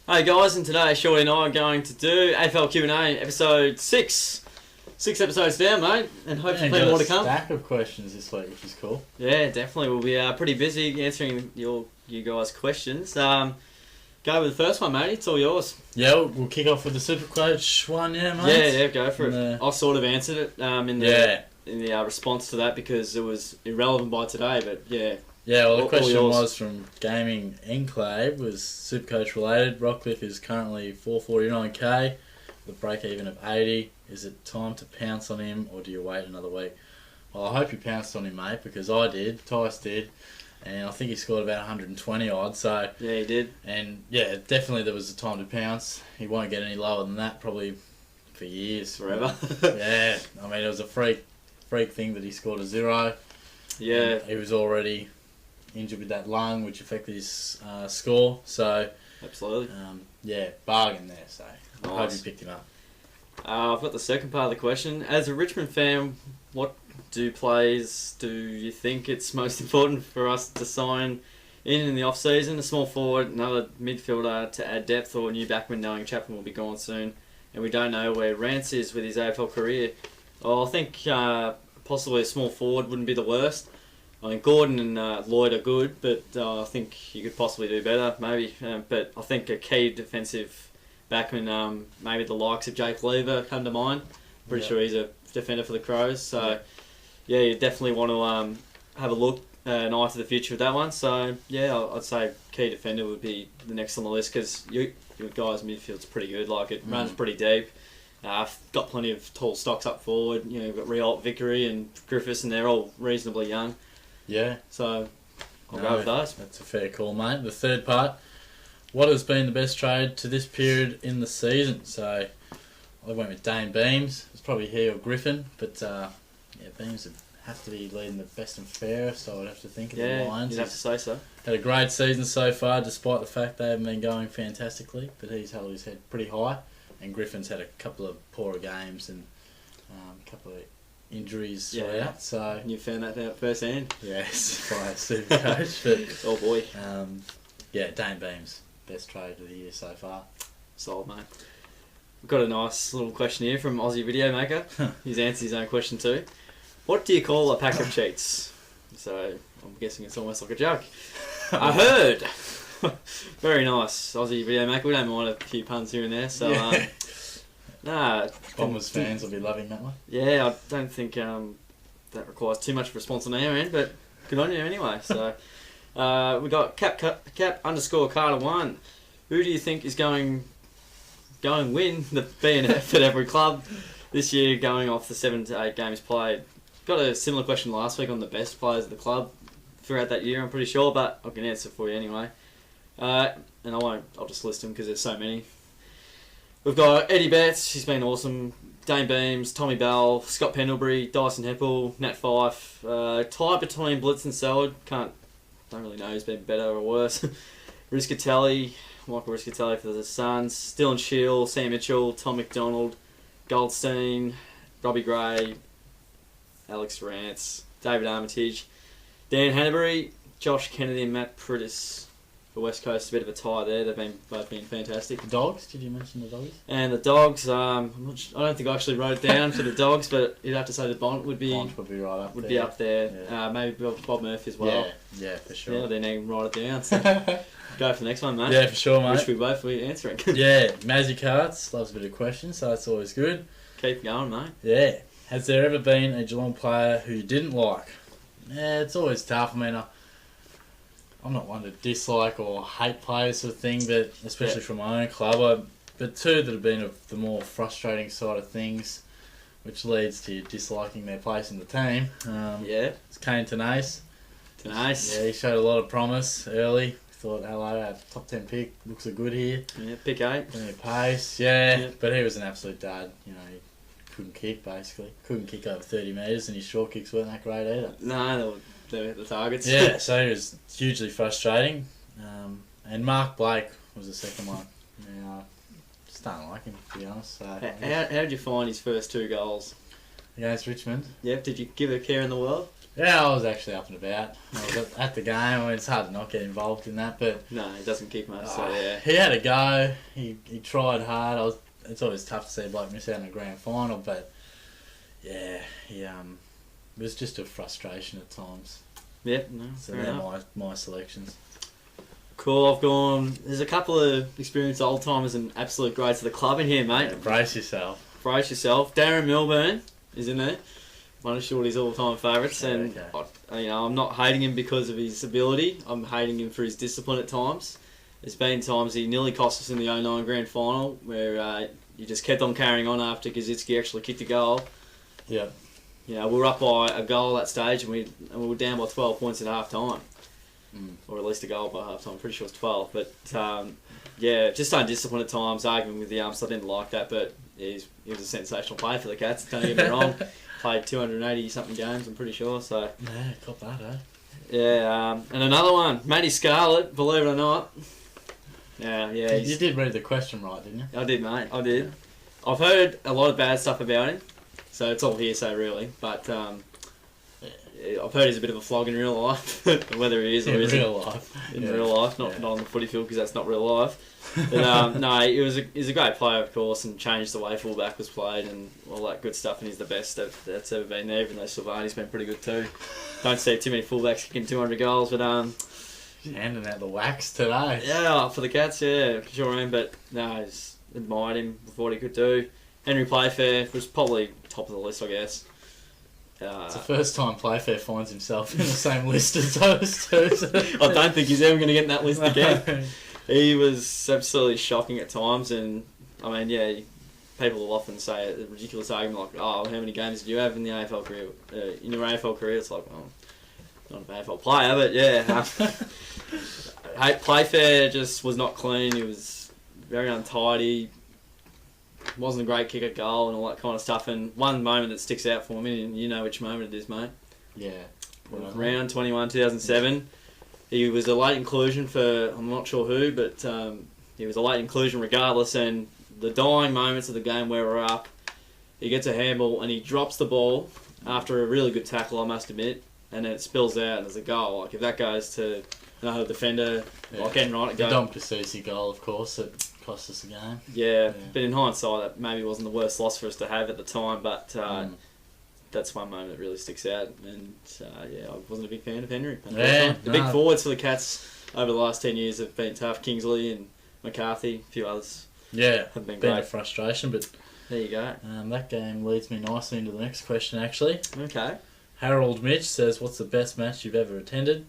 Hey guys, and today Shorty and I are going to do AFL Q&A episode 6. 6 episodes down, mate, and hopefully plenty more to come. A stack of questions this week, which is cool. Yeah, definitely. We'll be pretty busy answering you guys' questions. Go with the first one, mate. It's all yours. Yeah, we'll kick off with the Supercoach one, mate. Yeah, go for it. I sort of answered it in the response to that because it was irrelevant by today, but yeah. Yeah, well, the question was from Gaming Enclave, was Supercoach related. Rockcliffe is currently 449k, with a break even of 80. Is it time to pounce on him, or do you wait another week? Well, I hope you pounced on him, mate, because I did, Tice did, and I think he scored about 120 odd, so... Yeah, he did. And, yeah, definitely there was a time to pounce. He won't get any lower than that, probably for years. Forever. Yeah, I mean, it was a freak thing that he scored a 0. Yeah. He was already injured with that lung, which affected his score, so... Absolutely. Bargain there, so nice. I hope you picked him up. I've got the second part of the question. As a Richmond fan, what plays do you think it's most important for us to sign in the off-season? A small forward, another midfielder to add depth, or a new backman, knowing Chapman will be gone soon, and we don't know where Rance is with his AFL career. Well, I think possibly a small forward wouldn't be the worst. I mean, Gordon and Lloyd are good, but I think you could possibly do better, maybe. But I think a key defensive backman, maybe the likes of Jake Lever come to mind. Pretty sure he's a defender for the Crows. So, yeah, you definitely want to have a look, an eye to the future with that one. So, yeah, I'd say key defender would be the next on the list because your guys' midfield's pretty good. Like, it runs pretty deep. Got plenty of tall stocks up forward. You know, you've got Rialt, Vickery and Griffiths, and they're all reasonably young. Yeah. So, I'll go with those. That's a fair call, mate. The third part, what has been the best trade to this period in the season? So, I went with Dane Beams. It's probably he or Griffin, but Beams would have to be leading the best and fairest, I would have to think, of the Lions. You'd have to say so. Had a great season so far, despite the fact they haven't been going fantastically, but he's held his head pretty high, and Griffin's had a couple of poorer games and a couple of injuries throughout, so... You found that out firsthand? Yes, by a Supercoach, but... Oh boy. Dane Beams, best trade of the year so far. Solid, mate. We've got a nice little question here from Aussie Video Maker. He's answered his own question too. What do you call a pack of cheats? So, I'm guessing it's almost like a joke. I heard! Very nice, Aussie Video Maker. We don't mind a few puns here and there, so... Bombers fans will be loving that one. Yeah, I don't think that requires too much response on our end, but good on you anyway. So we got cap_Carter1. Who do you think is going win the BNF at every club this year, going off the 7 to 8 games played? Got a similar question last week on the best players of the club throughout that year, I'm pretty sure, but I can answer for you anyway. And I'll just list them because there's so many. We've got Eddie Betts, he's been awesome. Dane Beams, Tommy Bell, Scott Pendlebury, Dyson Heppel, Nat Fife. Tied between Blitz and Selwood. Don't really know who's been better or worse. Michael Riscatelli for the Suns. Dylan Shield, Sam Mitchell, Tom McDonald, Goldstein, Robbie Gray, Alex Rance, David Armitage, Dan Hanbury, Josh Kennedy and Matt Prittis. For West Coast, a bit of a tie there. They've both been fantastic. The Dogs? Did you mention the Dogs? And the Dogs, I don't think I actually wrote it down for the Dogs, but you'd have to say the Bont would be right up there. Be up there. Yeah. Maybe Bob Murphy as well. Yeah, for sure. Yeah, then even write it down. So go for the next one, mate. Yeah, for sure, mate. Which we both were answering. Yeah, Mazzy Carts loves a bit of questions, so that's always good. Keep going, mate. Yeah. Has there ever been a Geelong player who you didn't like? Yeah, it's always tough. I mean, I'm not one to dislike or hate players sort of thing, but especially from my own club. But two that have been of the more frustrating side of things, which leads to you disliking their place in the team. It's Kane Tenace. Yeah, he showed a lot of promise early. Thought, hello, our top 10 pick looks good here. Yeah, pick 8. Pace, but he was an absolute dud. You know, he couldn't kick, basically. Couldn't kick over 30 metres, and his short kicks weren't that great either. No, they were the targets. Yeah, so he was hugely frustrating. And Mark Blake was the second one. Yeah, just don't like him, to be honest. So, how did you find his first 2 goals? Against Richmond? Yep, did you give it a care in the world? Yeah, I was actually up and about. I was at the game. I mean, it's hard to not get involved in that, but No, he doesn't keep much. So yeah. he had a go. He tried hard. It's always tough to see a bloke miss out in a grand final, but yeah, it was just a frustration at times. Yep. No. So Fair they're enough. my selections. Cool. I've gone. There's a couple of experienced old timers and absolute greats of the club in here, mate. Yeah, brace yourself. Brace yourself. Darren Milburn is in there. One of Shorty's all-time favourites, and I'm not hating him because of his ability. I'm hating him for his discipline at times. There's been times he nearly cost us in the 09 grand final where he just kept on carrying on after Kaczynski actually kicked a goal. Yeah. We were up by a goal at that stage, and we were down by 12 points at half time, or at least a goal by half time. I'm pretty sure it's 12, but just undisciplined at times, arguing with the umps. I didn't like that, but he was a sensational player for the Cats. Don't get me wrong. Played 280 something games, I'm pretty sure. So yeah, got that, eh? Yeah, and another one, Matty Scarlett. Believe it or not. Yeah. You did read the question right, didn't you? I did, mate. I did. I've heard a lot of bad stuff about him, so it's all hearsay, really. But I've heard he's a bit of a flog in real life, whether he is or isn't. In real life, not on the footy field because that's not real life. But no, he was a great player, of course, and changed the way fullback was played and all that good stuff. And he's the best that's ever been there. Even though Silvani's been pretty good too. Don't see too many fullbacks kicking 200 goals, but handing out the wax today. Yeah, for the Cats, yeah, for sure. But no, I just admired him for what he could do. Henry Playfair was probably top of the list, I guess. It's the first time Playfair finds himself in the same list as those two. So. I don't think he's ever going to get in that list again. He was absolutely shocking at times, and I mean, yeah, people will often say a ridiculous argument like, "Oh, how many games did you have in the AFL career?" In your AFL career, it's like, "Oh, not an AFL player, but yeah." Playfair just was not clean. He was very untidy. Wasn't a great kick at goal and all that kind of stuff. And one moment that sticks out for me, and you know which moment it is, mate. Yeah. Round 21, 2007. He was a late inclusion for, I'm not sure who, but he was a late inclusion regardless. And the dying moments of the game where we're up, he gets a handball and he drops the ball after a really good tackle, I must admit, and then it spills out and there's a goal. Like, if that goes to another defender, like Enright, the Dom Cassisi goal, of course, that cost us the game. Yeah, but in hindsight, that maybe wasn't the worst loss for us to have at the time, but that's one moment that really sticks out. And I wasn't a big fan of Henry. The big forwards for the Cats over the last 10 years have been tough. Kingsley and McCarthy, a few others. Yeah, have been great. Great. A frustration, but there you go. That game leads me nicely into the next question, actually. Okay. Harold Mitch says, "What's the best match you've ever attended?"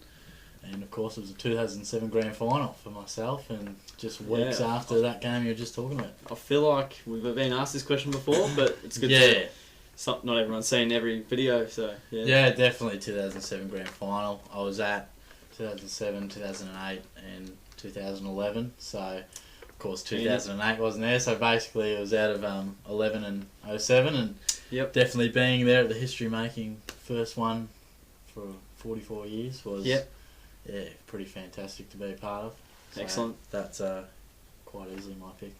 And of course, it was a 2007 grand final for myself, and just weeks after that game you were just talking about. I feel like we've been asked this question before, but it's good to... Not everyone's seen every video, so yeah. Yeah, definitely 2007 grand final. I was at 2007, 2008 and 2011, so of course 2008 wasn't there, so basically it was out of 11 and 07, and definitely being there at the history-making first one for 44 years was pretty fantastic to be a part of. So excellent. That's quite easily my pick.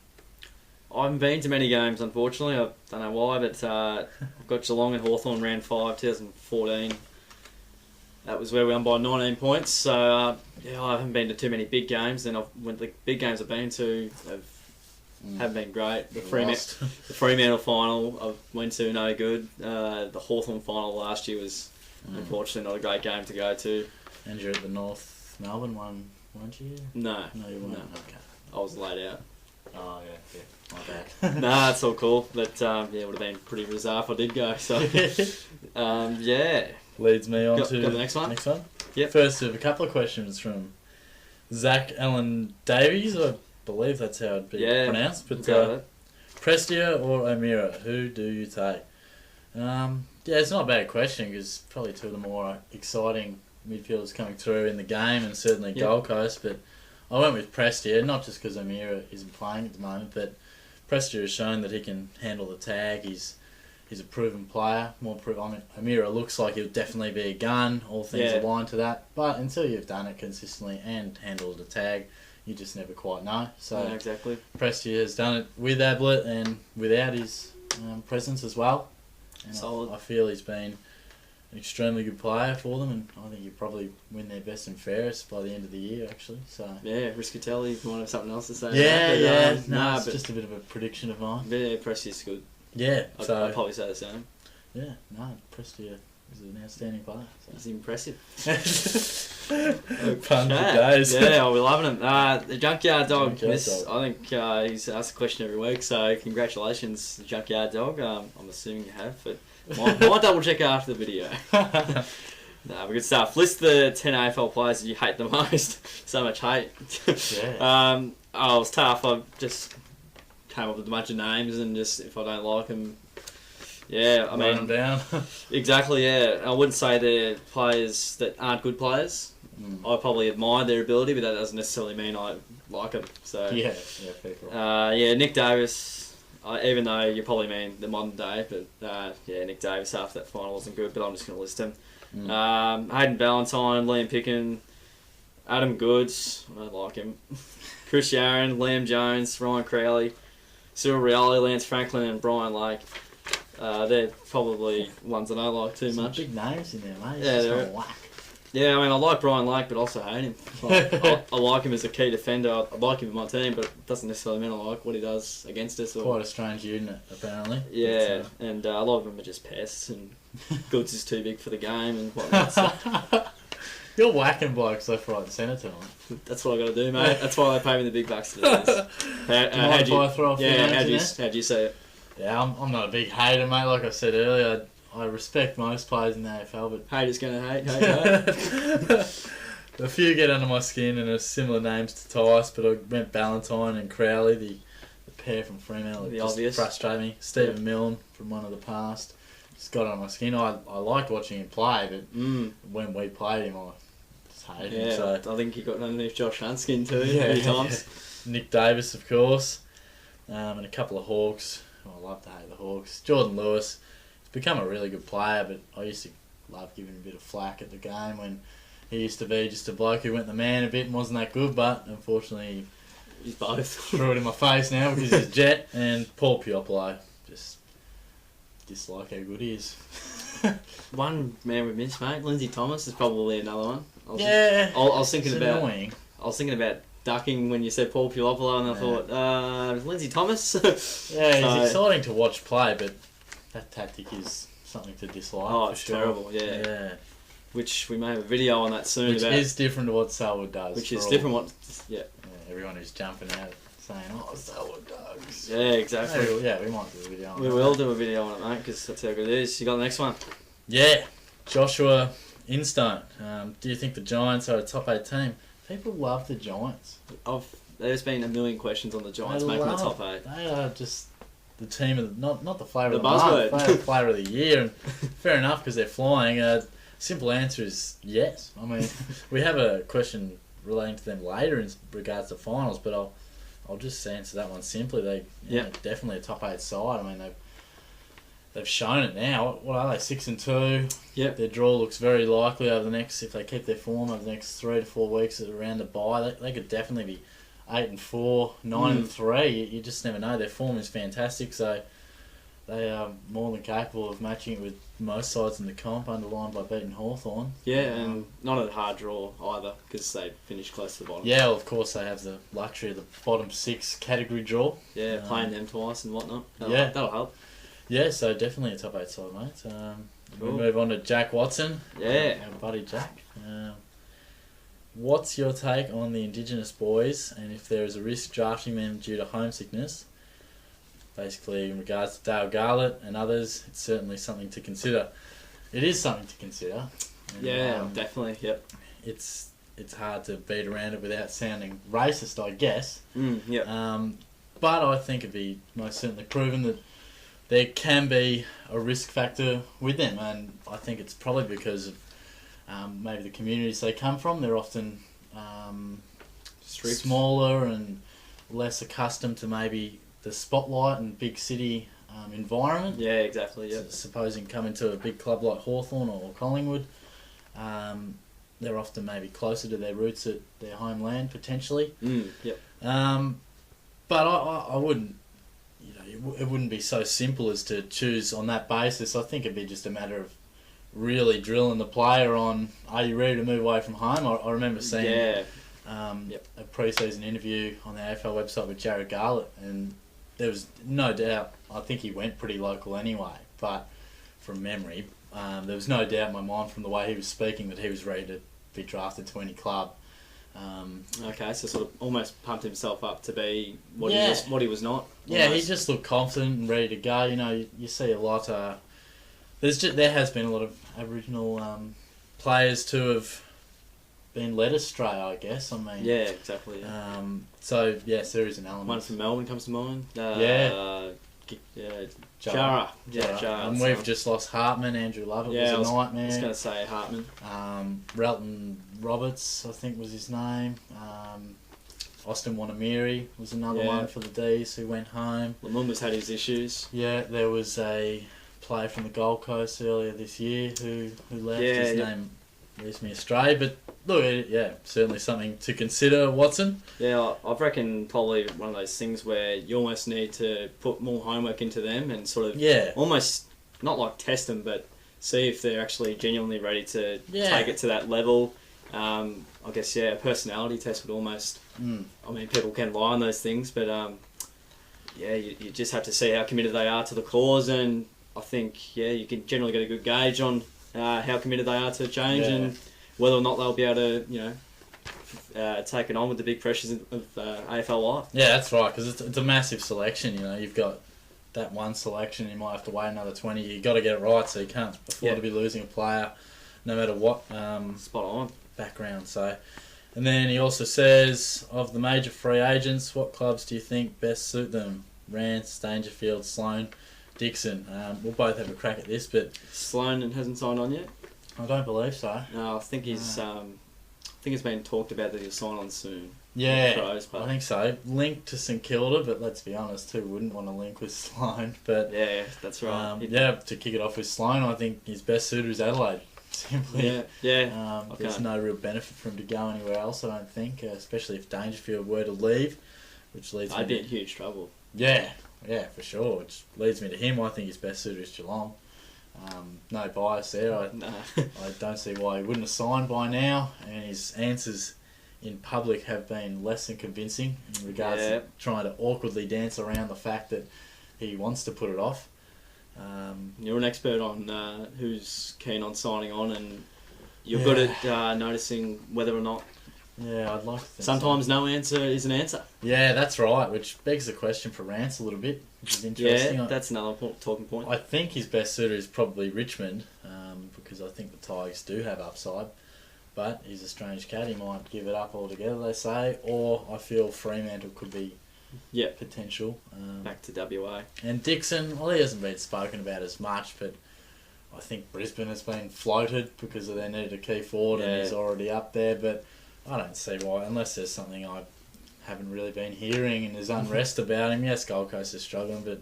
I haven't been to many games, unfortunately. I don't know why, but I've got Geelong and Hawthorn round 5, 2014. That was where we won by 19 points. So, I haven't been to too many big games. And the big games I've been to haven't been great. The Fremantle final I went to, no good. The Hawthorn final last year was unfortunately not a great game to go to. And you're at the North Melbourne one, weren't you? No. No, you weren't. No. Okay. I was laid out. Oh, yeah. My bad. Nah, it's all cool. But, it would have been pretty bizarre if I did go. So, Leads me on to the next one. Yep. First, we have a couple of questions from Zach Allen Davies. I believe that's how it'd be pronounced. But Prestia or O'Meara, who do you take? It's not a bad question because probably two of the more exciting midfielders coming through in the game, and certainly Gold Coast. But I went with Prestia, not just because O'Meara isn't playing at the moment, but Prestia has shown that he can handle the tag. He's a proven player. O'Meara looks like he'll definitely be a gun. All things aligned to that. But until you've done it consistently and handled the tag, you just never quite know. So exactly. Prestia has done it with Ablett and without his presence as well. And solid. I feel he's been an extremely good player for them, and I think he'll probably win their best and fairest by the end of the year, actually. So Yeah, Riscatelli, if you want to have something else to say. No, it's just a bit of a prediction of mine. Yeah, Presti's good. Yeah, so I'd probably say the same. yeah, no, Presti is an outstanding player. So. He's impressive. Fun days. Yeah, we're loving him. The Junkyard Dog. Junkyard Dog. I think he's asked a question every week, so congratulations, Junkyard Dog. I'm assuming you have, but might double check after the video. Nah, we could start. List the 10 AFL players that you hate the most. So much hate. Yeah. It was tough. I just came up with a bunch of names, and just if I don't like them, yeah, I mean, them down. exactly. Yeah, I wouldn't say they're players that aren't good players. I probably admire their ability, but that doesn't necessarily mean I like them. So yeah, fair call. Nick Davis. Even though you probably mean the modern day, but Nick Davis after that final wasn't good. But I'm just going to list him. Hayden Ballantyne, Liam Picken, Adam Goods. I don't like him. Chris Yarran, Liam Jones, Ryan Crowley, Cyril Rioli, Lance Franklin, and Brian Lake. They're probably ones that I don't like too much. Big names in there, mate. Yeah, they're whack. Yeah, I mean, I like Brian Lake, but also hate him. Like, I like him as a key defender. I like him in my team, but it doesn't necessarily mean I like what he does against us. Quite a strange unit, apparently. Yeah, and a lot of them are just pests, and Goods is too big for the game and whatnot. So. You're whacking blokes left, right, and centre tonight. That's what I got to do, mate. That's why they pay me the big bucks to do this. How'd you say it? Yeah, I'm not a big hater, mate. Like I said earlier, I respect most players in the AFL, but haters gonna hate. A few get under my skin and are similar names to Tice, but I went Ballantyne and Crowley, the pair from Fremantle. The just obvious. Frustrate me. Stephen Milne from one of the past just got under my skin. I liked watching him play, but when we played him, I just hated him. So I think he got underneath Josh Hunt's skin too a few times. Yeah. Nick Davis, of course, and a couple of Hawks. I love to hate the Hawks. Jordan Lewis. Become a really good player, but I used to love giving him a bit of flack at the game when he used to be just a bloke who went the man a bit and wasn't that good, but unfortunately he's both. Threw it in my face now because he's Jet. And Paul Piopolo, just dislike how good he is. One man we missed, mate. Lindsay Thomas is probably another one. I was thinking annoying. I was thinking about ducking when you said Paul Piopolo, and I thought, Lindsay Thomas? Yeah, he's exciting to watch play, but that tactic is something to dislike. Oh, it's sure. terrible, yeah. Which we may have a video on that soon. Which is different to what Selwood does. Which is different yeah. Everyone who's jumping out saying, oh, Selwood does. Yeah, exactly. We might do a video on We will do a video on it, mate, because that's how good it is. You got the next one? Yeah. Joshua Instone. Do you think the Giants are a top 8 team? People love the Giants. There's been a million questions on the Giants making the top 8. They are just the team of not the flavour of the buzzword. month, the flavour of the year. And fair enough because they're flying. Simple answer is yes. I mean, we have a question relating to them later in regards to finals, but I'll just answer that one simply. They're definitely a top 8 side. I mean, they've shown it now. What are they? 6-2. Yep. Their draw looks very likely over the next, if they keep their form over the next 3 to 4 weeks around the bye. They could definitely be 8-4, 9-3. You just never know. Their form is fantastic, so they are more than capable of matching it with most sides in the comp, underlined by beating Hawthorn. Yeah, and not a hard draw either, because they finished close to the bottom. Yeah, well, of course they have the luxury of the bottom 6 category draw. Yeah, playing them twice and whatnot. That'll help. Yeah, so definitely a top 8 side, mate. We'll move on to Jack Watson. Yeah. Our buddy Jack. What's your take on the Indigenous boys, and if there is a risk drafting them due to homesickness? Basically, in regards to Dale Garlett and others, it's certainly something to consider. It is something to consider. And, definitely, yep. It's hard to beat around it without sounding racist, I guess. Yep. But I think it'd be most certainly proven that there can be a risk factor with them, and I think it's probably because of maybe the communities they come from. They're often smaller and less accustomed to maybe the spotlight and big city environment. Yeah, exactly. Yeah. Supposing coming to a big club like Hawthorn or Collingwood, they're often maybe closer to their roots at their homeland potentially. Yep. But I wouldn't. It wouldn't be so simple as to choose on that basis. I think it'd be just a matter of really drilling the player on, are you ready to move away from home? I remember seeing a pre-season interview on the AFL website with Jared Garlett, and there was no doubt, I think he went pretty local anyway, but from memory, there was no doubt in my mind from the way he was speaking that he was ready to be drafted to any club. Okay, so sort of almost pumped himself up to be what he was not. Yeah, Almost. he just looked confident and ready to go. You know, you see a lot. There has been a lot of Aboriginal players to have been led astray, I guess. I mean, yeah, exactly. Yeah. So yes, there is an element. One from Melbourne comes to mind. Jara. Jara. And we've just lost Hartman. Andrew Lovett was a nightmare. I was going to say Hartman. Relton Roberts, I think was his name. Austin Wanamiri was another one for the D's who went home. Lumumba's had his issues. Yeah, there was a player from the Gold Coast earlier this year who left. His name leaves me astray, but look, certainly something to consider, Watson. Yeah, I reckon probably one of those things where you almost need to put more homework into them and sort of almost not like test them, but see if they're actually genuinely ready to take it to that level. I guess a personality test would almost. I mean, people can lie on those things, but you just have to see how committed they are to the cause, and I think you can generally get a good gauge on how committed they are to change and whether or not they'll be able to take it on with the big pressures of AFL life. Yeah, that's right, because it's a massive selection. You know, you've got that one selection, you might have to wait another 20. You've got to get it right, so you can't afford to be losing a player, no matter what spot on background. So, and then he also says, of the major free agents, what clubs do you think best suit them? Rance, Dangerfield, Sloane, Dixon. We'll both have a crack at this, but Sloane hasn't signed on yet. I don't believe so. No, I think he's. I think it's been talked about that he'll sign on soon. Yeah, I think so. Linked to St Kilda, but let's be honest, who wouldn't want to link with Sloane? But yeah, that's right. To kick it off with Sloane, I think his best suitor is Adelaide. Simply, there's no real benefit for him to go anywhere else, I don't think, especially if Dangerfield were to leave, which leads I'd be in huge trouble. Yeah, for sure, which leads me to him. I think his best suitor is Geelong. No bias there. I don't see why he wouldn't have signed by now, and his answers in public have been less than convincing in regards to trying to awkwardly dance around the fact that he wants to put it off. You're an expert on who's keen on signing on, and you're good at noticing whether or not. Yeah, I'd like to think sometimes no answer is an answer. Yeah, that's right, which begs the question for Rance a little bit, which is interesting. Yeah, that's another talking point. I think his best suitor is probably Richmond, because I think the Tigers do have upside, but he's a strange cat. He might give it up altogether, they say, or I feel Fremantle could be potential. Back to WA. And Dixon, well, he hasn't been spoken about as much, but I think Brisbane has been floated because they needed a key forward and he's already up there, but I don't see why, unless there's something I haven't really been hearing and there's unrest about him. Yes, Gold Coast is struggling, but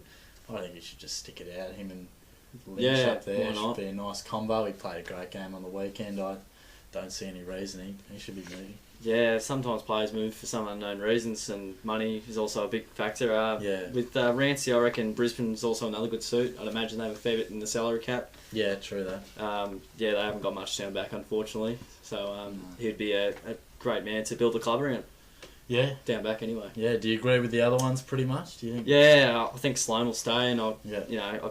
I think he should just stick it out. Him and Lynch up there should be a nice combo. He played a great game on the weekend. I don't see any reason he should be moving. Yeah, sometimes players move for some unknown reasons, and money is also a big factor. With Rancy, I reckon Brisbane's also another good suit. I'd imagine they have a fair bit in the salary cap. Yeah, true that. They haven't got much down back, unfortunately. So he'd be a great man to build the club around. Yeah. Down back anyway. Yeah, do you agree with the other ones pretty much? Do you think? Yeah, I think Sloane will stay, and I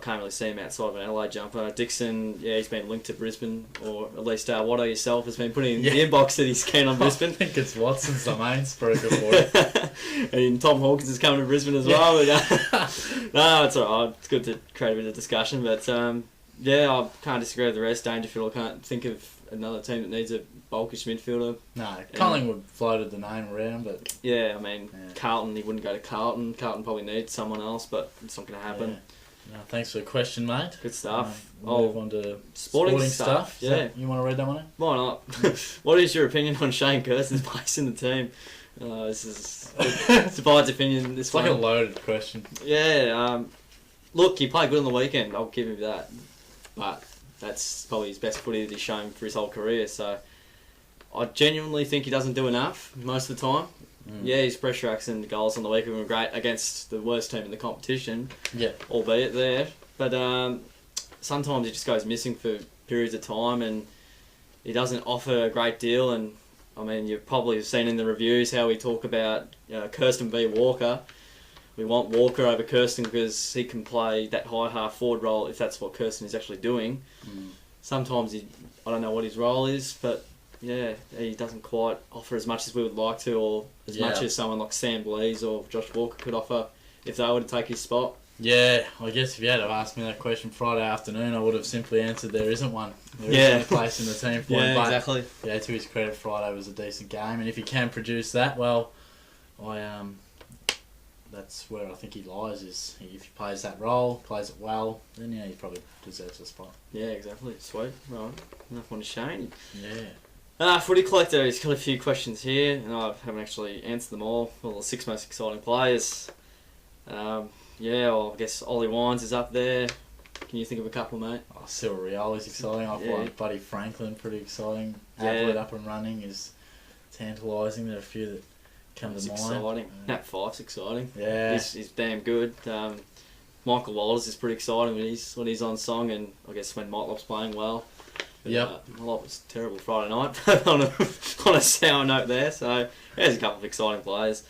can't really see him outside of an Adelaide jumper. Dixon, he's been linked to Brisbane, or at least Watto yourself has been putting in the inbox that he's keen on Brisbane. I think it's Watson's the main speaker for it. And Tom Hawkins is coming to Brisbane as well. But, no, it's alright. It's good to create a bit of discussion, but I can't disagree with the rest. Dangerfield, I can't think of another team that needs a bulkish midfielder. No, Collingwood floated the name around, but Carlton, he wouldn't go to Carlton. Carlton probably needs someone else, but it's not going to happen. Yeah. No, thanks for the question, mate. Good stuff. We'll move on to sporting stuff. Yeah, you want to read that one out? Why not? What is your opinion on Shane Kirston's place in the team? This is divides opinion. It's like a loaded question. Yeah. Look, he played good on the weekend. I'll give him that, but that's probably his best footy that he's shown for his whole career. So I genuinely think he doesn't do enough most of the time. Yeah, his pressure acts and goals on the weekend were great against the worst team in the competition. Yeah, albeit there, but sometimes he just goes missing for periods of time, and he doesn't offer a great deal. And I mean, you've probably seen in the reviews how we talk about Kirsten v Walker. We want Walker over Kirsten because he can play that high half forward role if that's what Kirsten is actually doing. Sometimes I don't know what his role is, but yeah, he doesn't quite offer as much as we would like to, or as much as someone like Sam Blease or Josh Walker could offer if they were to take his spot. Yeah, I guess if you had to ask me that question Friday afternoon, I would have simply answered there isn't one. There isn't a place in the team for him. But, exactly. Yeah, to his credit, Friday was a decent game, and if he can produce that, well, that's where I think he lies. Is if he plays that role, plays it well, then he probably deserves a spot. Yeah, exactly. Sweet. Right. Enough on Shane. Yeah. Footy Collector, he's got a few questions here, and I haven't actually answered them all. Well, the 6 most exciting players. I guess Ollie Wines is up there. Can you think of a couple, mate? Oh, Cyril Rioli's exciting. I find Buddy Franklin pretty exciting. Adelaide up and running is tantalising. There are a few that come to mind. Exciting. Nat Fife's exciting. Yeah. He's damn good. Michael Walters is pretty exciting when he's on song, and I guess when Motlop's playing well. Yep. Motlop was terrible Friday night on a sour note there. So there's a couple of exciting players.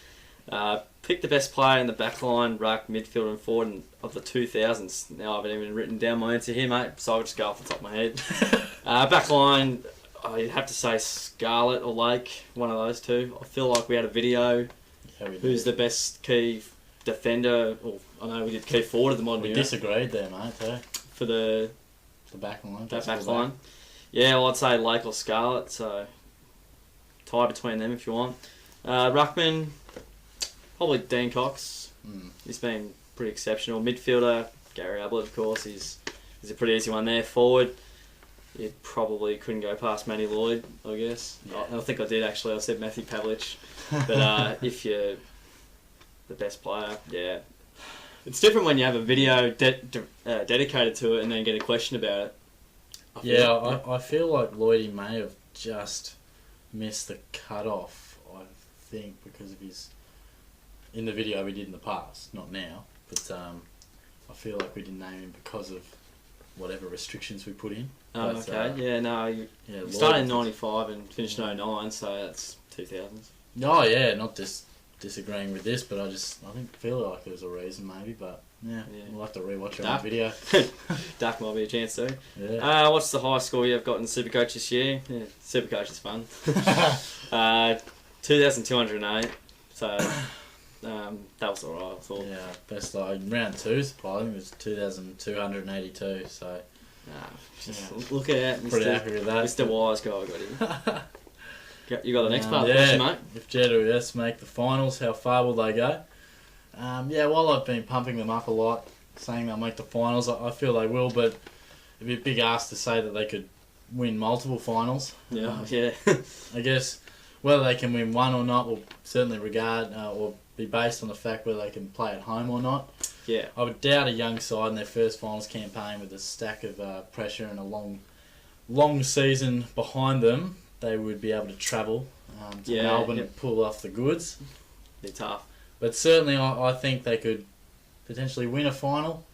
Pick the best player in the back line, ruck, midfield and forward of the 2000s. Now I haven't even written down my answer here, mate, so I'll just go off the top of my head. Back line, I'd have to say Scarlett or Lake, one of those two. I feel like we had a video. Yeah, Who's the best key defender? Or I know we did key forward of the modern era. We disagreed there, mate, too. For the back line. That back line. Yeah, well, I'd say Lake or Scarlett, so tie between them if you want. Ruckman, probably Dean Cox. He's been pretty exceptional. Midfielder, Gary Ablett, of course. He's a pretty easy one there. Forward, you probably couldn't go past Matty Lloyd, I guess. Yeah. I think I did, actually. I said Matthew Pavlich. But if you're the best player, yeah. It's different when you have a video dedicated to it and then get a question about it. I feel like Lloydie may have just missed the cut-off, I think, because of his... In the video we did in the past, not now, but I feel like we didn't name him because of whatever restrictions we put in. Oh, but, okay. You started in 95 and finished in 09, so that's 2000s. Oh, yeah, not disagreeing with this, but I feel like there was a reason maybe, but yeah. We'll have to rewatch it on video. Duck might be a chance too. Yeah. What's the highest score you've got in Supercoach this year? Yeah, Supercoach is fun. 2,208, so that was alright, I thought. Yeah, best round 2, surprising, was 2,282, so... Look at that, pretty happy with that. Mr. Wise guy got him. You got the next part of the yeah, question, mate? If GWS make the finals, how far will they go? While I've been pumping them up a lot, saying they'll make the finals, I feel they will, but it'd be a big ask to say that they could win multiple finals. Yeah. I guess whether they can win one or not will certainly regard or be based on the fact whether they can play at home or not. Yeah. I would doubt a young side in their first finals campaign with a stack of pressure and a long season behind them, they would be able to travel to Melbourne and pull off the goods. They're tough. But certainly I think they could potentially win a final,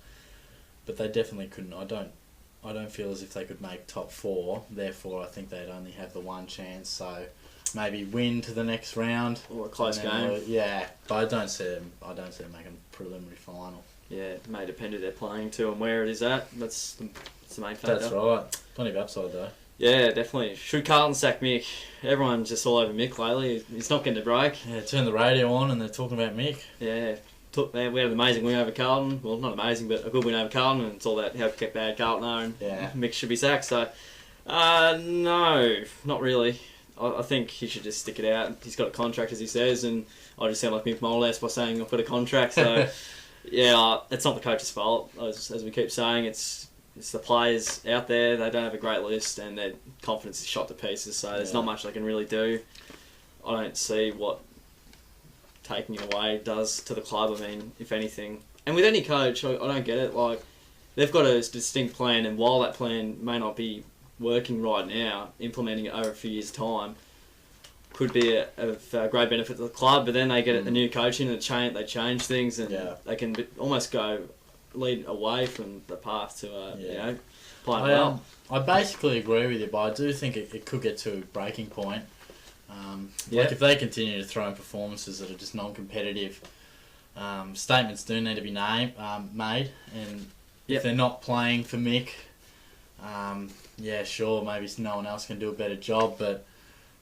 but they definitely couldn't. I don't feel as if they could make top 4, therefore I think they'd only have the one chance, so maybe win to the next round. Or a close game. But I don't see them making a preliminary final. Yeah, it may depend who they're playing to and where it is at. That's the main factor. That's right. Plenty of upside though. Yeah, definitely. Should Carlton sack Mick? Everyone's just all over Mick lately. He's not getting a break. Yeah, turn the radio on and they're talking about Mick. Yeah. We had an amazing win over Carlton. Well, not amazing, but a good win over Carlton, and it's all about how bad Carlton are, and Mick should be sacked. So, no, not really. I think he should just stick it out. He's got a contract, as he says, and I just sound like Mick Moles by saying I've got a contract. So, it's not the coach's fault, as we keep saying. It's the players out there. They don't have a great list, and their confidence is shot to pieces. So there's not much they can really do. I don't see what taking it away does to the club. I mean, if anything, and with any coach, I don't get it. Like, they've got a distinct plan, and while that plan may not be working right now, implementing it over a few years' time could be of great benefit to the club. But then they get a new coach in, and they change things, and they can almost lead away from the path to playing well. I basically agree with you, but I do think it could get to a breaking point. Like if they continue to throw in performances that are just non-competitive, statements do need to be made, and if they're not playing for Mick, sure, maybe no one else can do a better job, but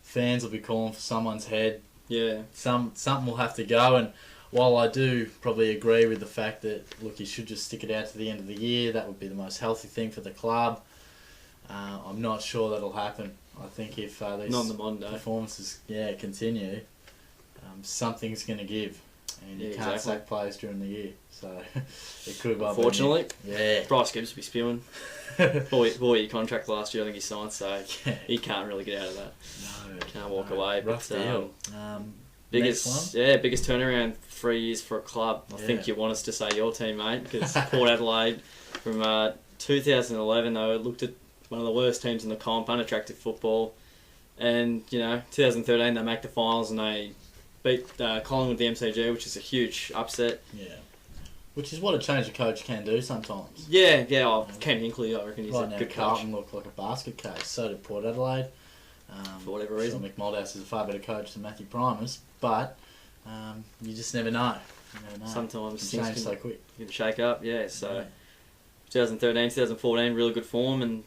fans will be calling for someone's head. Yeah. Something will have to go, and while I do probably agree with the fact that, look, he should just stick it out to the end of the year, that would be the most healthy thing for the club, I'm not sure that'll happen. I think if these Not on the Monday. performances continue, something's going to give, and you can't sack players during the year, so it could well be. Unfortunately, yeah. Bryce Gibbs will be spewing. 4-year contract last year, I think he signed, so he can't really get out of that. No, can't walk away. Rough deal. Biggest turnaround 3 years for a club. I think you want us to say your team, mate, because Port Adelaide from 2011 they looked at one of the worst teams in the comp, unattractive football, and 2013 they make the finals and they beat Collingwood the MCG, which is a huge upset. Yeah. Which is what a change of coach can do sometimes. Yeah. Ken Hinkley, I reckon he's a good coach. Carlton looked like a basket case. So did Port Adelaide. For whatever reason. Mick Moldhouse is a far better coach than Matthew Primus, but you just never know. Sometimes things change so quick. You can shake up, so 2013, 2014, really good form, and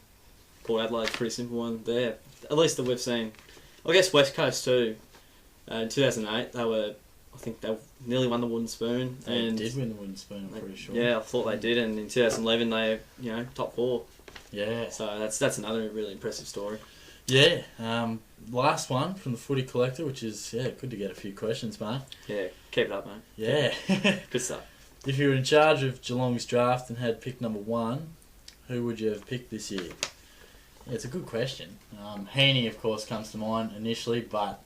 Port Adelaide's a pretty simple one there. At least that we've seen. I guess West Coast too. In 2008, I think they nearly won the Wooden Spoon. They did win the Wooden Spoon, I'm pretty sure. Yeah, I thought they did, and in 2011 they, top 4. Yeah. So that's another really impressive story. Yeah. Last one from the Footy Collector, which is good to get a few questions, mate. Yeah, keep it up, mate. Yeah. Good stuff. If you were in charge of Geelong's draft and had pick number 1, who would you have picked this year? Yeah, it's a good question. Heaney, of course, comes to mind initially, but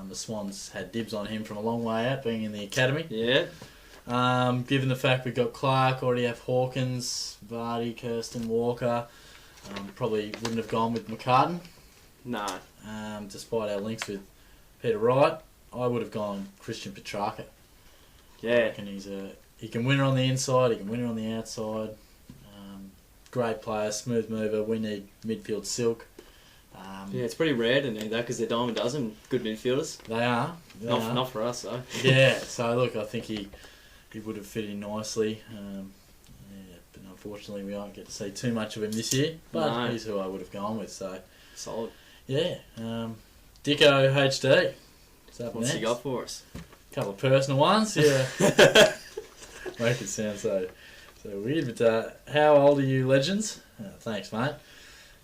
the Swans had dibs on him from a long way out, being in the academy. Yeah. Given the fact we've got Clark, already have Hawkins, Vardy, Kirsten, Walker, probably wouldn't have gone with McCartan. No. Despite our links with Peter Wright, I would have gone Christian Petrarca. Yeah. I reckon he can win her on the inside, he can win her on the outside. Great player, smooth mover. We need midfield silk. It's pretty rare to need that because they're dime a dozen good midfielders. They are. Not for us, though. Yeah, so look, I think he would have fit in nicely. But unfortunately we won't get to see too much of him this year. But he's who I would have gone with. So solid. Yeah. Dicko HD. What's he got for us? Couple of personal ones. Yeah. Make it sound so weird. But how old are you, legends? Thanks, mate.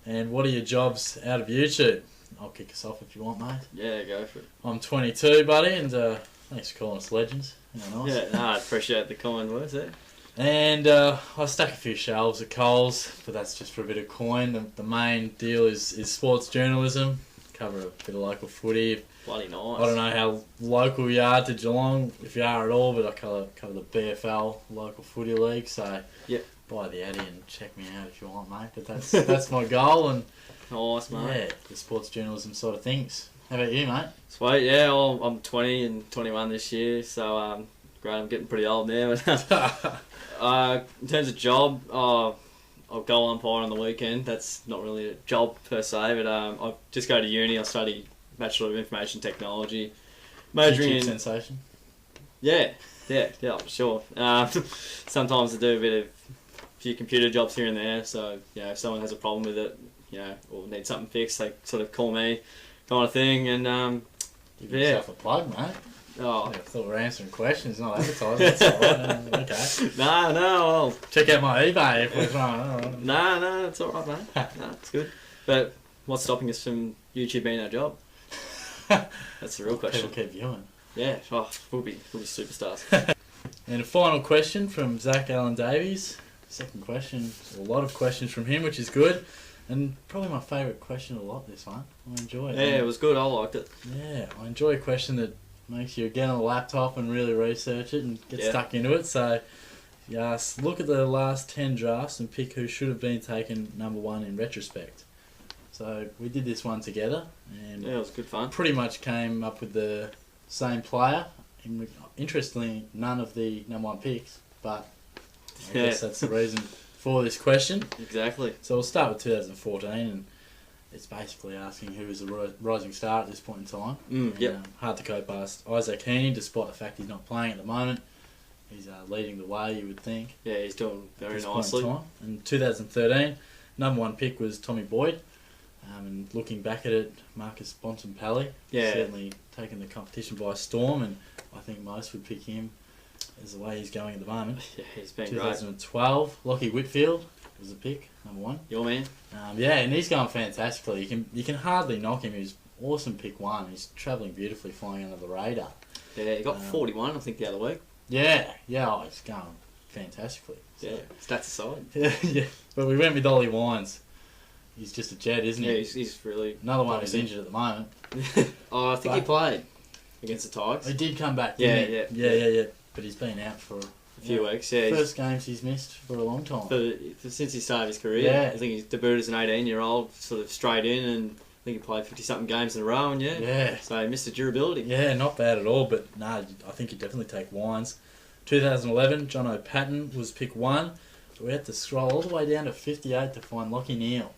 And what are your jobs out of YouTube? I'll kick us off if you want, mate. Yeah, go for it. I'm 22, buddy, and thanks for calling us legends. Nice. Yeah, I appreciate the kind words there. And I stuck a few shelves at Coles, but that's just for a bit of coin. The main deal is sports journalism. Cover a bit of local footy. Bloody nice. I don't know how local you are to Geelong, if you are at all, but I cover the BFL local footy league, so buy the Addy and check me out if you want, mate. But that's my goal, and nice, mate. Yeah, the sports journalism sort of things. How about you, mate? Sweet, yeah. Well, I'm 20 and 21 this year, so great. I'm getting pretty old now. But in terms of job, I'll goal umpire on the weekend. That's not really a job per se, but I just go to uni. I study Bachelor of Information Technology, majoring in sensation. Yeah, I'm sure. Sometimes I do a few computer jobs here and there. So if someone has a problem with it, or needs something fixed, they sort of call me, kind of thing. And give yourself a plug, mate. Oh, I thought we were answering questions, not advertising. That's all right. Okay. No. Well, check out my eBay if we're trying. No, it's all right, mate. No, it's good. But what's stopping us from YouTube being our job? That's the real question. People keep viewing. Yeah, we'll be superstars. And a final question from Zach Allen Davies. Second question, a lot of questions from him, which is good. And probably my favourite question of the lot, this one. I enjoy it. Yeah, it was good. I liked it. Yeah, I enjoy a question that makes you get on the laptop and really research it and get stuck into it. So, yes, look at the last 10 drafts and pick who should have been taken number 1 in retrospect. So we did this one together, and it was good fun. Pretty much came up with the same player. Interestingly, none of the number 1 picks, but I guess that's the reason for this question. Exactly. So we'll start with 2014, and it's basically asking who is the rising star at this point in time. Hard to go past Isaac Heaney, despite the fact he's not playing at the moment. He's leading the way, you would think. Yeah, he's doing very Point nicely. in time. In 2013, number one pick was Tommy Boyd. And looking back at it, Marcus Bontempelli certainly taken the competition by storm, and I think most would pick him as the way he's going at the moment. Yeah, he's been 2012, Lockie Whitfield was the pick, number one. Your man. And he's going fantastically. You can hardly knock him. He's awesome pick one. He's travelling beautifully, flying under the radar. Yeah, he got 41, I think, the other week. Yeah, he's going fantastically. So. Yeah, stats aside. Yeah, but we went with Ollie Wines. He's just a jet, isn't he? Yeah, he's really... Another one who's injured at the moment. I think he played against the Tigers. He did come back, Yeah. But he's been out for a few weeks, yeah. First games he's missed for a long time. Since he started his career. Yeah. I think he's debuted as an 18-year-old, sort of straight in, and I think he played 50-something games in a row, and so he missed the durability. Yeah, not bad at all, but no, I think you'd definitely take Wines. 2011, John O'Patton was pick one. But we had to scroll all the way down to 58 to find Lockie Neal,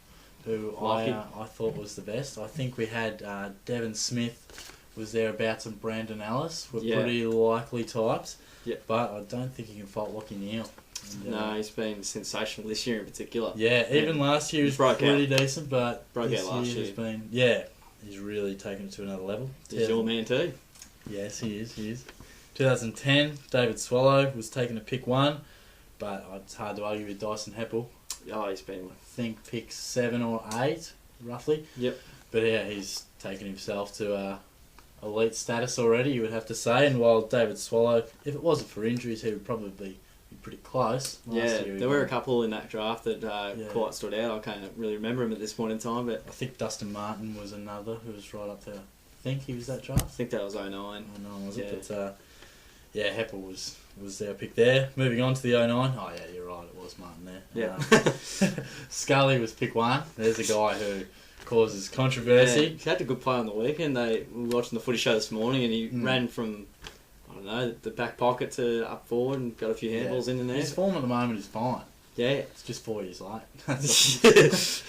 who I thought was the best. I think we had Devon Smith was thereabouts, and Brandon Ellis were pretty likely types. Yeah. But I don't think you can fault Lockie Neal. And, no, he's been sensational this year in particular. Yeah, even last year he was pretty decent, but broke this out last year has year. been he's really taken it to another level. He's your man too. Yes, he is. 2010, David Swallow was taken to pick one, but it's hard to argue with Dyson Heppel. Oh, he's been... I think pick 7 or 8, roughly. Yep. But yeah, he's taken himself to elite status already, you would have to say. And while David Swallow, if it wasn't for injuries, he would probably be pretty close. There were a couple in that draft that quite stood out. I can't really remember him at this point in time, but I think Dustin Martin was another who was right up there. I think he was that draft. I think that was 09. 09, was it? But Heppel was their pick there. Moving on to the 09. Oh yeah, you're right, it was Martin there. Yeah. Scully was pick one. There's a guy who causes controversy. Yeah, he had a good play on the weekend. We were watching the footy show this morning, and he ran from, I don't know, the back pocket to up forward and got a few handballs in there. His form at the moment is fine. Yeah. It's just 4 years late.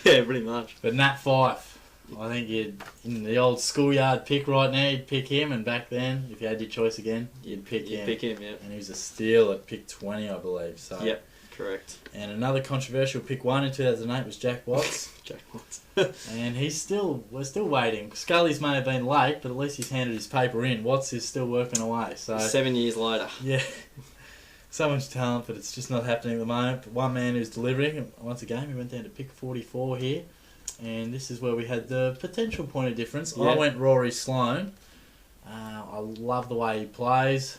Yeah, pretty much. But Nat Fyfe, I think you'd, in the old schoolyard pick right now, you'd pick him, and back then, if you had your choice again, you'd pick him. Yeah. And he was a steal at pick 20, I believe. So. Yep, correct. And another controversial pick one in 2008 was Jack Watts. Jack Watts. And we're still waiting. Scully's may have been late, but at least he's handed his paper in. Watts is still working away. So 7 years later. Yeah. So much talent, but it's just not happening at the moment. But one man who's delivering, once again, we went down to pick 44 here. And this is where we had the potential point of difference. Yeah. I went Rory Sloane. I love the way he plays.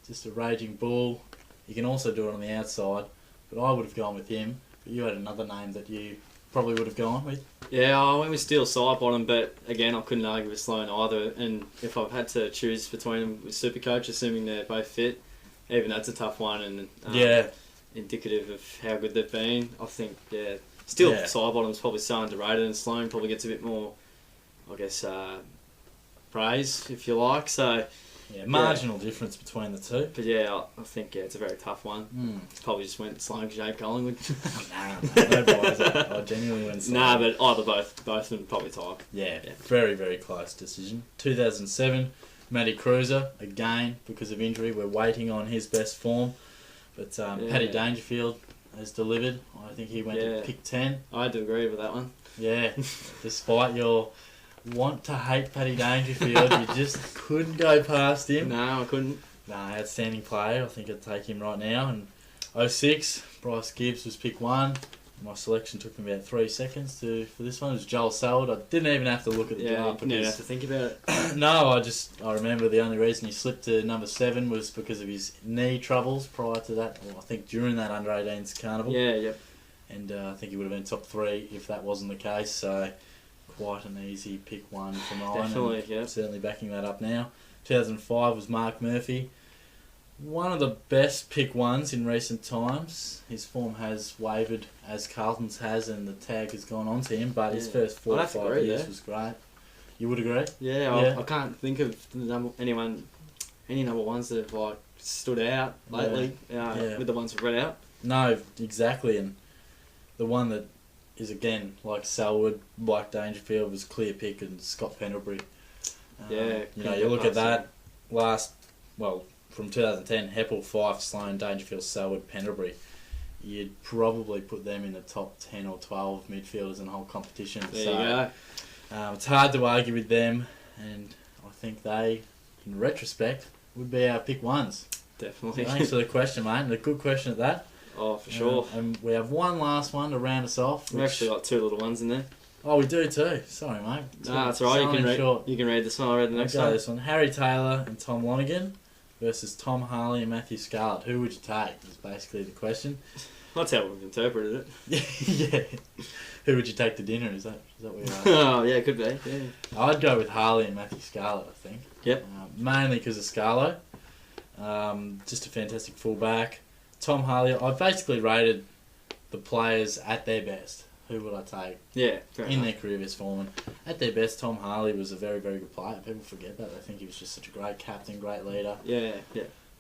Just a raging bull. You can also do it on the outside, but I would have gone with him. But you had another name that you probably would have gone with. Yeah, I went with Steel Sidebottom, but again, I couldn't argue with Sloane either. And if I've had to choose between them with Supercoach, assuming they're both fit, even that's a tough one and indicative of how good they've been. I think, Sidebottom's probably so underrated, and Sloane probably gets a bit more, I guess, praise, if you like. So, marginal difference between the two. But I think it's a very tough one. Probably just went Sloane because Jake Collingwood. No bias. I genuinely went Sloane. Nah, but either both of them probably tied. Yeah, very, very close decision. 2007, Matty Cruiser, again, because of injury, we're waiting on his best form. But Paddy Dangerfield has delivered. I think he went to pick 10. I do agree with that one. Yeah, despite your want to hate Paddy Dangerfield, you just couldn't go past him. No, I couldn't. Outstanding player. I think I'd take him right now. And 06, Bryce Gibbs was pick one. My selection took me about 3 seconds for this one. It was Joel Selwood. I didn't even have to look at the draft. You didn't have to think about it. No, I remember the only reason he slipped to number 7 was because of his knee troubles prior to that, or I think during that under-18s carnival. Yeah, yep. And I think he would have been top 3 if that wasn't the case. So quite an easy pick one for mine. Definitely, yeah. Certainly backing that up now. 2005 was Mark Murphy. One of the best pick ones in recent times. His form has wavered as Carlton's has, and the tag has gone on to him, but his first 4 or 5 years was great. You would agree? Yeah, I can't think of any number ones that have stood out lately with the ones we've read out. No, exactly, and the one that is again like Selwood, like Dangerfield was clear pick and Scott Pendlebury. You look at that from 2010, Heppel, Fife, Sloane, Dangerfield, Selwood, Pendlebury. You'd probably put them in the top 10 or 12 midfielders in the whole competition. There you go. It's hard to argue with them, and I think they, in retrospect, would be our pick ones. Definitely. Thanks for the question, mate, and a good question at that. Oh, for sure. And we have one last one to round us off. We've actually got two little ones in there. Oh, we do too. Sorry, mate. That's all right. You can read this one. I'll read the next one. This one. Harry Taylor and Tom Lonergan versus Tom Harley and Matthew Scarlett. Who would you take is basically the question. That's how we've interpreted it. Yeah. Who would you take to dinner? Is that what you're asking? Oh, yeah, it could be. Yeah. I'd go with Harley and Matthew Scarlett, I think. Yep. Mainly because of Scarlo. Just a fantastic fullback. Tom Harley, I basically rated the players at their best. Who would I take? Yeah, in their career best form. At their best, Tom Harley was a very, very good player. People forget that. They think he was just such a great captain, great leader. Yeah.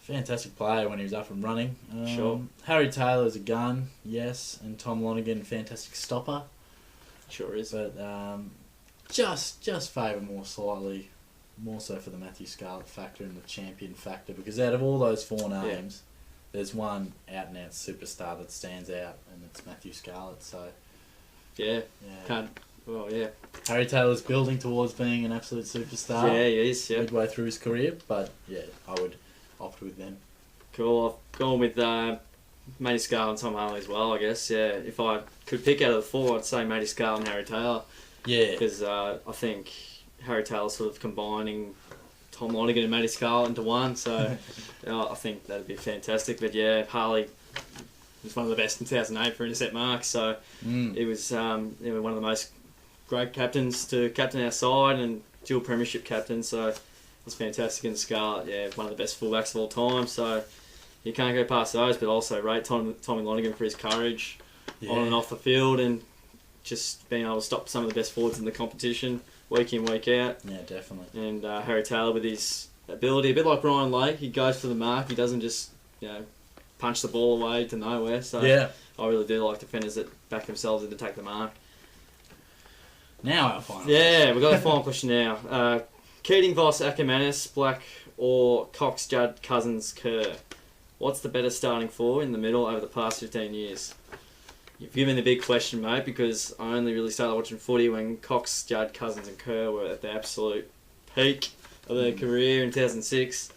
Fantastic player when he was up and running. Sure. Harry Taylor's a gun, yes, and Tom Lonergan, fantastic stopper. Sure is. But just favour more so for the Matthew Scarlett factor and the champion factor, because out of all those four names, there's one out-and-out superstar that stands out, and it's Matthew Scarlett. So, yeah. Harry Taylor's building towards being an absolute superstar. Yeah, he is. Yeah. Midway through his career, but yeah, I would opt with them. Cool. I've gone with Matty Scarlett and Tom Harley as well, I guess. Yeah, if I could pick out of the four, I'd say Matty Scarlett and Harry Taylor. Yeah. Because I think Harry Taylor sort of combining Tom Lonergan and Matty Scarlett into one, so I think that'd be fantastic. But yeah, Harley was one of the best in 2008 for intercept marks, so it was one of the most great captains to captain our side and dual premiership captain, so it was fantastic. And Scarlett, yeah, one of the best fullbacks of all time, so you can't go past those. But also rate Tommy Lonergan for his courage on and off the field, and just being able to stop some of the best forwards in the competition week in, week out. Yeah, definitely. And Harry Taylor with his ability, a bit like Brian Lake, he goes for the mark. He doesn't just punch the ball away to nowhere. So I really do like defenders that back themselves in to take the mark. Now our final. Yeah, we've got a final question now. Keating, Voss, Ackermanis, Black, or Cox, Judd, Cousins, Kerr. What's the better starting four in the middle over the past 15 years? You've given the big question, mate, because I only really started watching footy when Cox, Judd, Cousins and Kerr were at the absolute peak of their career in 2006.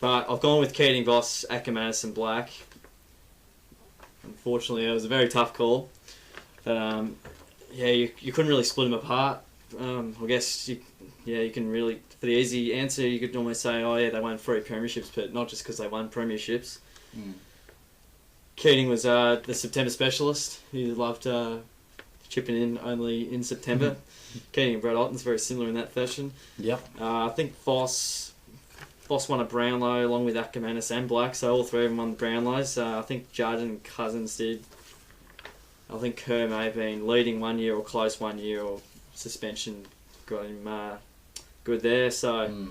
But I've gone with Keating, Voss, Ackermanis and Black. Unfortunately, it was a very tough call. But you couldn't really split them apart. I guess you can really, for the easy answer, you could almost say, they won 3 premierships, but not just because they won premierships. Keating was the September specialist. He loved chipping in only in September. Keating and Brad Otten's very similar in that fashion. Yep. I think Voss won a Brownlow along with Ackermanis and Black, so all three of them won the Brownlows. I think Judd and Cousins did. I think Kerr may have been leading 1 year or close 1 year, or suspension got him good there. So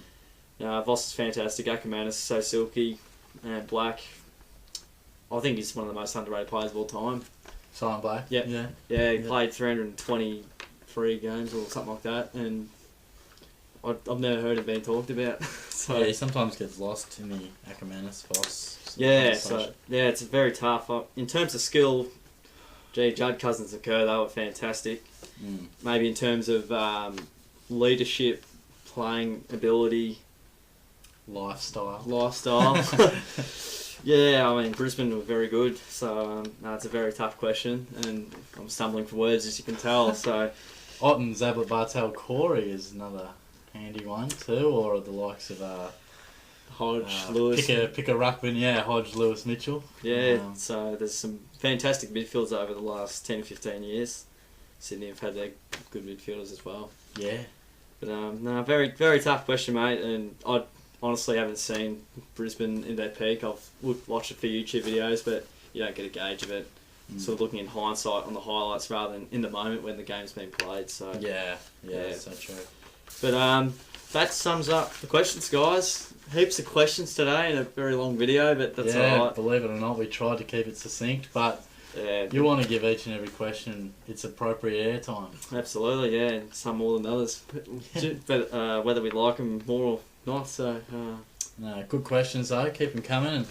Voss is fantastic. Ackermanis is so silky, and Black, I think he's one of the most underrated players of all time. Simon Black? Yeah, he played 323 games or something like that, and I've never heard him being talked about. So he sometimes gets lost in the Ackermanis Voss. It's very tough. In terms of skill, Judd, Cousins and Kerr, they were fantastic. Maybe in terms of leadership, playing ability, lifestyle. Yeah, I mean, Brisbane were very good, so it's a very tough question, and I'm stumbling for words, as you can tell. So, Otten, Zablett, Bartel, Corey is another handy one too, or the likes of Hodge, Lewis. Pick a ruckman, Hodge, Lewis, Mitchell. Yeah, so there's some fantastic midfielders over the last 10 or 15 years. Sydney have had their good midfielders as well. Yeah. But very, very tough question, mate, and I honestly haven't seen Brisbane in their peak. I've watched a few YouTube videos, but you don't get a gauge of it. Sort of looking in hindsight on the highlights rather than in the moment when the game's been played. So yeah, so true. But that sums up the questions, guys. Heaps of questions today in a very long video, but that's all right. Believe it or not, we tried to keep it succinct, but Yeah, You want to give each and every question its appropriate airtime. absolutely, yeah, and some more than others. But whether we like them more or not, so... No, good questions though. Keep them coming and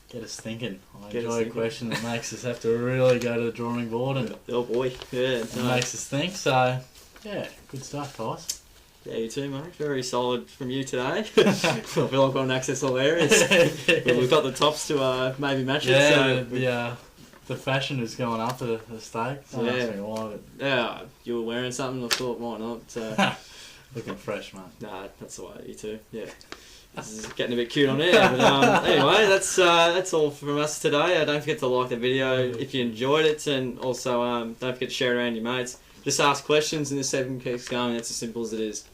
get us thinking. I enjoy a question that makes us have to really go to the drawing board and oh boy, yeah. it makes us think. So, yeah, good stuff, guys. Yeah, you too, mate. Very solid from you today. I feel like we've got an access all areas. But we've got the tops to maybe match it. Yeah, the fashion is going up at the stake. Don't ask me why, but Yeah, you were wearing something. I thought, why not? looking fresh, mate. Nah, that's the way. You too. Yeah. This is getting a bit cute on air. But anyway, that's all from us today. Don't forget to like the video if you enjoyed it, and also don't forget to share it around your mates. Just ask questions and the 7 keeps going. It's as simple as it is.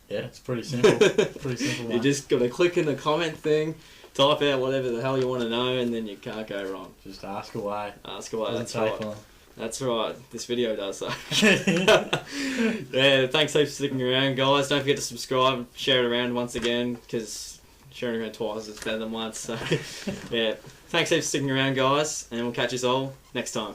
Yeah, it's pretty simple. Pretty simple. You just got to click in the comment thing, type out whatever the hell you want to know, and then you can't go wrong. Just ask away. Ask away. Doesn't take long. That's right. This video does so. Yeah, thanks heaps for sticking around, guys. Don't forget to subscribe, share it around once again, because sharing it around twice is better than once. So, yeah, thanks heaps for sticking around, guys, and we'll catch us all next time.